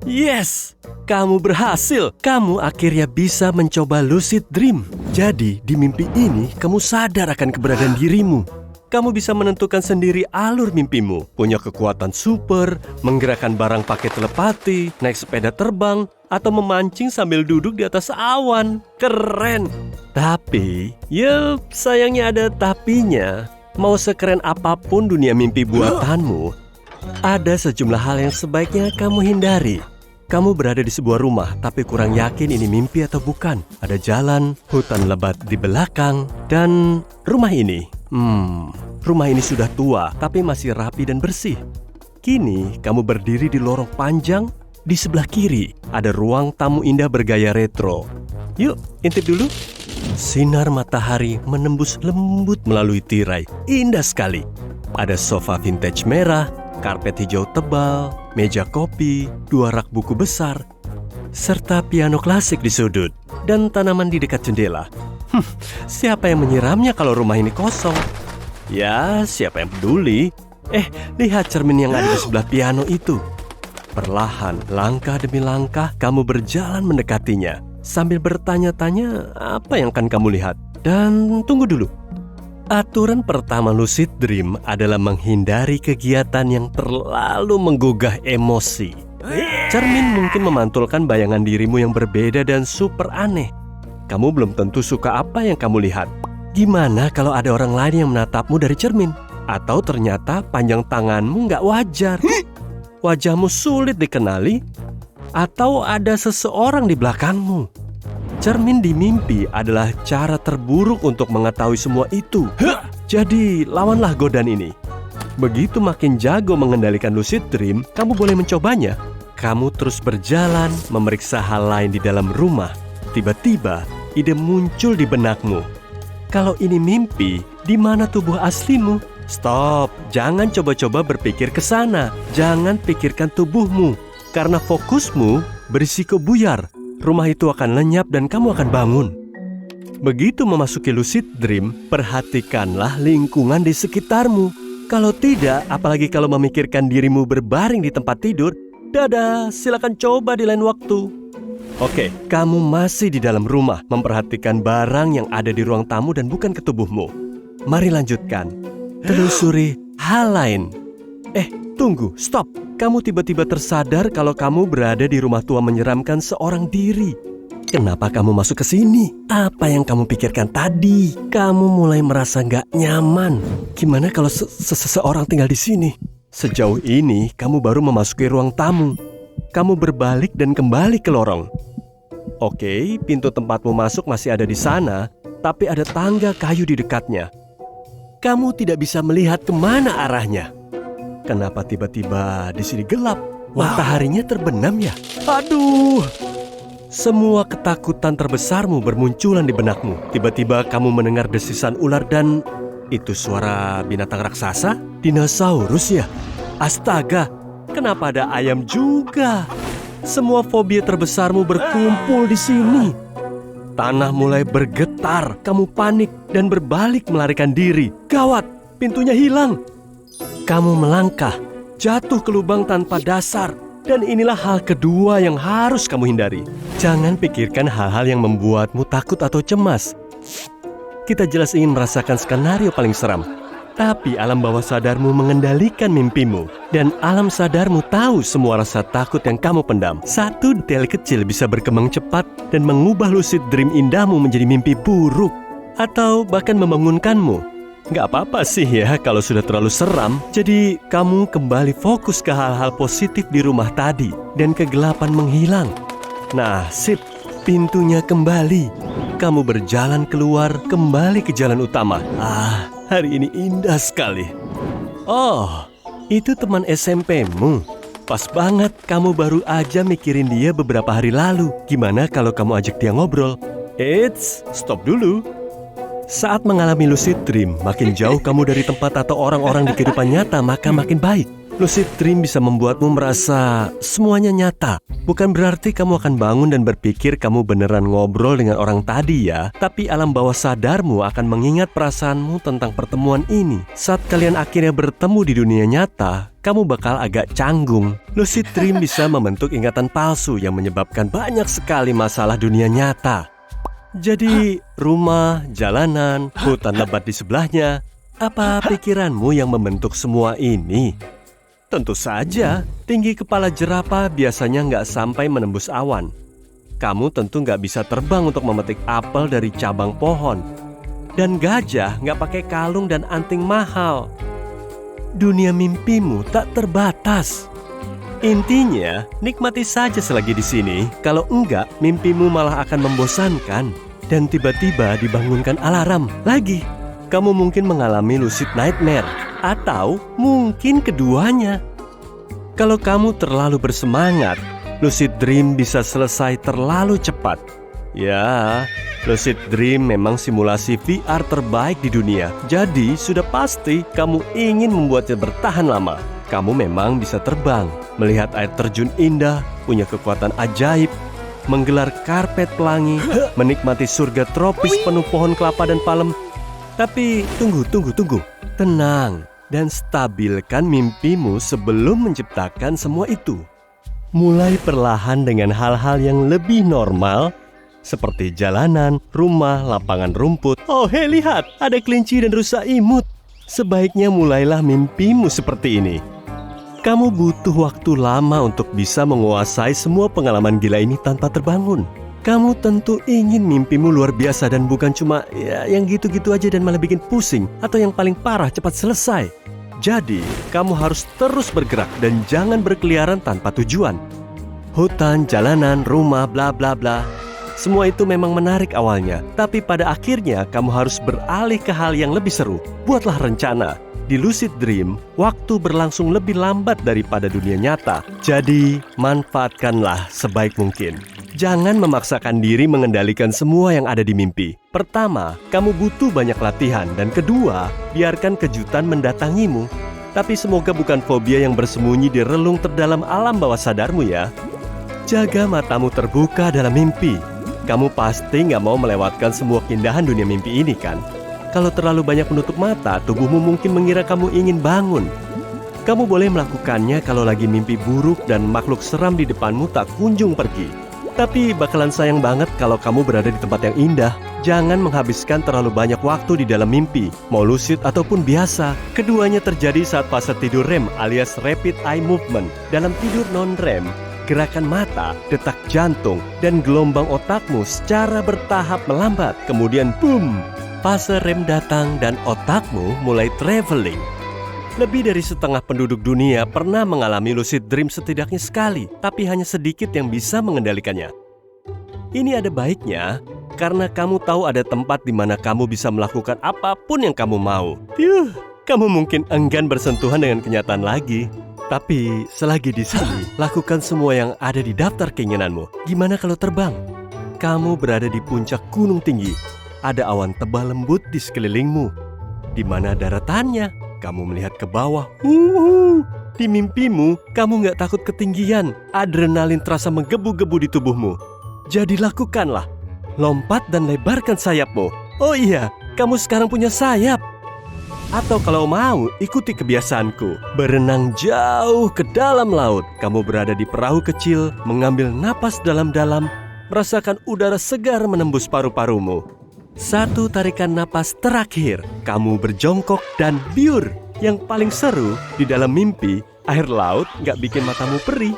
Yes! Kamu berhasil. Kamu akhirnya bisa mencoba lucid dream. Jadi, di mimpi ini, kamu sadar akan keberadaan dirimu. Kamu bisa menentukan sendiri alur mimpimu. Punya kekuatan super, menggerakkan barang pakai telepati, naik sepeda terbang, atau memancing sambil duduk di atas awan. Keren! Tapi, sayangnya ada tapinya. Mau sekeren apapun dunia mimpi buatanmu, ada sejumlah hal yang sebaiknya kamu hindari. Kamu berada di sebuah rumah, tapi kurang yakin ini mimpi atau bukan. Ada jalan, hutan lebat di belakang, dan rumah ini. Rumah ini sudah tua, tapi masih rapi dan bersih. Kini, kamu berdiri di lorong panjang. Di sebelah kiri, ada ruang tamu indah bergaya retro. Yuk, intip dulu. Sinar matahari menembus lembut melalui tirai. Indah sekali. Ada sofa vintage merah, karpet hijau tebal, meja kopi, 2 rak buku besar, serta piano klasik di sudut, dan tanaman di dekat jendela. Siapa yang menyiramnya kalau rumah ini kosong? Ya, siapa yang peduli? Lihat cermin yang ada di sebelah piano itu. Perlahan, langkah demi langkah, kamu berjalan mendekatinya, sambil bertanya-tanya apa yang akan kamu lihat. Dan tunggu dulu. Aturan pertama lucid dream adalah menghindari kegiatan yang terlalu menggugah emosi. Cermin mungkin memantulkan bayangan dirimu yang berbeda dan super aneh. Kamu belum tentu suka apa yang kamu lihat. Gimana kalau ada orang lain yang menatapmu dari cermin? Atau ternyata panjang tanganmu nggak wajar? Wajahmu sulit dikenali? Atau ada seseorang di belakangmu? Cermin di mimpi adalah cara terburuk untuk mengetahui semua itu. Jadi, lawanlah godaan ini. Begitu makin jago mengendalikan lucid dream, kamu boleh mencobanya. Kamu terus berjalan, memeriksa hal lain di dalam rumah. Tiba-tiba, ide muncul di benakmu. Kalau ini mimpi, di mana tubuh aslimu? Stop, jangan coba-coba berpikir ke sana. Jangan pikirkan tubuhmu, karena fokusmu berisiko buyar. Rumah itu akan lenyap dan kamu akan bangun. Begitu memasuki lucid dream, perhatikanlah lingkungan di sekitarmu. Kalau tidak, apalagi kalau memikirkan dirimu berbaring di tempat tidur, dadah, silakan coba di lain waktu. Oke, kamu masih di dalam rumah, memperhatikan barang yang ada di ruang tamu dan bukan ke tubuhmu. Mari lanjutkan. Telusuri hal lain. Tunggu, stop. Kamu tiba-tiba tersadar kalau kamu berada di rumah tua menyeramkan seorang diri. Kenapa kamu masuk ke sini? Apa yang kamu pikirkan tadi? Kamu mulai merasa nggak nyaman. Gimana kalau seseorang tinggal di sini? Sejauh ini, kamu baru memasuki ruang tamu. Kamu berbalik dan kembali ke lorong. Oke, pintu tempatmu masuk masih ada di sana, tapi ada tangga kayu di dekatnya. Kamu tidak bisa melihat kemana arahnya. Kenapa tiba-tiba di sini gelap? Mataharinya terbenam ya? Aduh! Semua ketakutan terbesarmu bermunculan di benakmu. Tiba-tiba kamu mendengar desisan ular dan... Itu suara binatang raksasa? Dinosaurus ya? Astaga! Kenapa ada ayam juga? Semua fobia terbesarmu berkumpul di sini. Tanah mulai bergetar. Kamu panik dan berbalik melarikan diri. Gawat! Pintunya hilang! Kamu melangkah, jatuh ke lubang tanpa dasar. Dan inilah hal kedua yang harus kamu hindari. Jangan pikirkan hal-hal yang membuatmu takut atau cemas. Kita jelas ingin merasakan skenario paling seram. Tapi alam bawah sadarmu mengendalikan mimpimu. Dan alam sadarmu tahu semua rasa takut yang kamu pendam. Satu detail kecil bisa berkembang cepat dan mengubah lucid dream indahmu menjadi mimpi buruk. Atau bahkan membangunkanmu. Gak apa-apa sih ya kalau sudah terlalu seram. Jadi kamu kembali fokus ke hal-hal positif di rumah tadi. Dan kegelapan menghilang. Nah, sip, pintunya kembali. Kamu berjalan keluar, kembali ke jalan utama. Hari ini indah sekali. Oh, itu teman SMP-mu. Pas banget, kamu baru aja mikirin dia beberapa hari lalu. Gimana kalau kamu ajak dia ngobrol? Eits, stop dulu. Saat mengalami lucid dream, makin jauh kamu dari tempat atau orang-orang di kehidupan nyata, maka makin baik. Lucid dream bisa membuatmu merasa semuanya nyata. Bukan berarti kamu akan bangun dan berpikir kamu beneran ngobrol dengan orang tadi ya. Tapi alam bawah sadarmu akan mengingat perasaanmu tentang pertemuan ini. Saat kalian akhirnya bertemu di dunia nyata, kamu bakal agak canggung. Lucid dream bisa membentuk ingatan palsu yang menyebabkan banyak sekali masalah dunia nyata. Jadi, rumah, jalanan, hutan lebat di sebelahnya. Apa pikiranmu yang membentuk semua ini? Tentu saja, tinggi kepala jerapah biasanya nggak sampai menembus awan. Kamu tentu nggak bisa terbang untuk memetik apel dari cabang pohon. Dan gajah nggak pakai kalung dan anting mahal. Dunia mimpimu tak terbatas. Intinya, nikmati saja selagi di sini. Kalau enggak, mimpimu malah akan membosankan. Dan tiba-tiba dibangunkan alarm lagi. Kamu mungkin mengalami lucid nightmare. Atau mungkin keduanya. Kalau kamu terlalu bersemangat, lucid dream bisa selesai terlalu cepat. Ya, lucid dream memang simulasi VR terbaik di dunia. Jadi sudah pasti kamu ingin membuatnya bertahan lama. Kamu memang bisa terbang, melihat air terjun indah, punya kekuatan ajaib, menggelar karpet pelangi, menikmati surga tropis penuh pohon kelapa dan palem. Tapi tunggu. Tenang dan stabilkan mimpimu sebelum menciptakan semua itu. Mulai perlahan dengan hal-hal yang lebih normal, seperti jalanan, rumah, lapangan rumput. Oh, hei, lihat, ada kelinci dan rusa imut. Sebaiknya mulailah mimpimu seperti ini. Kamu butuh waktu lama untuk bisa menguasai semua pengalaman gila ini tanpa terbangun. Kamu tentu ingin mimpimu luar biasa dan bukan cuma yang gitu-gitu aja dan malah bikin pusing. Atau yang paling parah cepat selesai. Jadi, kamu harus terus bergerak dan jangan berkeliaran tanpa tujuan. Hutan, jalanan, rumah, bla bla bla. Semua itu memang menarik awalnya. Tapi pada akhirnya kamu harus beralih ke hal yang lebih seru. Buatlah rencana. Di lucid dream, waktu berlangsung lebih lambat daripada dunia nyata. Jadi, manfaatkanlah sebaik mungkin. Jangan memaksakan diri mengendalikan semua yang ada di mimpi. Pertama, kamu butuh banyak latihan. Dan kedua, biarkan kejutan mendatangimu. Tapi semoga bukan fobia yang bersembunyi di relung terdalam alam bawah sadarmu ya. Jaga matamu terbuka dalam mimpi. Kamu pasti nggak mau melewatkan semua keindahan dunia mimpi ini kan? Kalau terlalu banyak menutup mata, tubuhmu mungkin mengira kamu ingin bangun. Kamu boleh melakukannya kalau lagi mimpi buruk dan makhluk seram di depanmu tak kunjung pergi. Tapi bakalan sayang banget kalau kamu berada di tempat yang indah. Jangan menghabiskan terlalu banyak waktu di dalam mimpi, mau lucid ataupun biasa. Keduanya terjadi saat fase tidur REM alias Rapid Eye Movement. Dalam tidur non-REM, gerakan mata, detak jantung, dan gelombang otakmu secara bertahap melambat. Kemudian boom! Fase REM datang dan otakmu mulai traveling. Lebih dari setengah penduduk dunia pernah mengalami lucid dream setidaknya sekali, tapi hanya sedikit yang bisa mengendalikannya. Ini ada baiknya, karena kamu tahu ada tempat di mana kamu bisa melakukan apapun yang kamu mau. Kamu mungkin enggan bersentuhan dengan kenyataan lagi. Tapi selagi di sini, lakukan semua yang ada di daftar keinginanmu. Gimana kalau terbang? Kamu berada di puncak gunung tinggi. Ada awan tebal lembut di sekelilingmu. Di mana daratannya? Kamu melihat ke bawah. Di mimpimu, kamu nggak takut ketinggian. Adrenalin terasa menggebu-gebu di tubuhmu. Jadi lakukanlah. Lompat dan lebarkan sayapmu. Oh iya, kamu sekarang punya sayap. Atau kalau mau, ikuti kebiasaanku. Berenang jauh ke dalam laut. Kamu berada di perahu kecil, mengambil napas dalam-dalam, merasakan udara segar menembus paru-parumu. Satu tarikan napas terakhir, kamu berjongkok dan biur. Yang paling seru, di dalam mimpi, air laut nggak bikin matamu perih.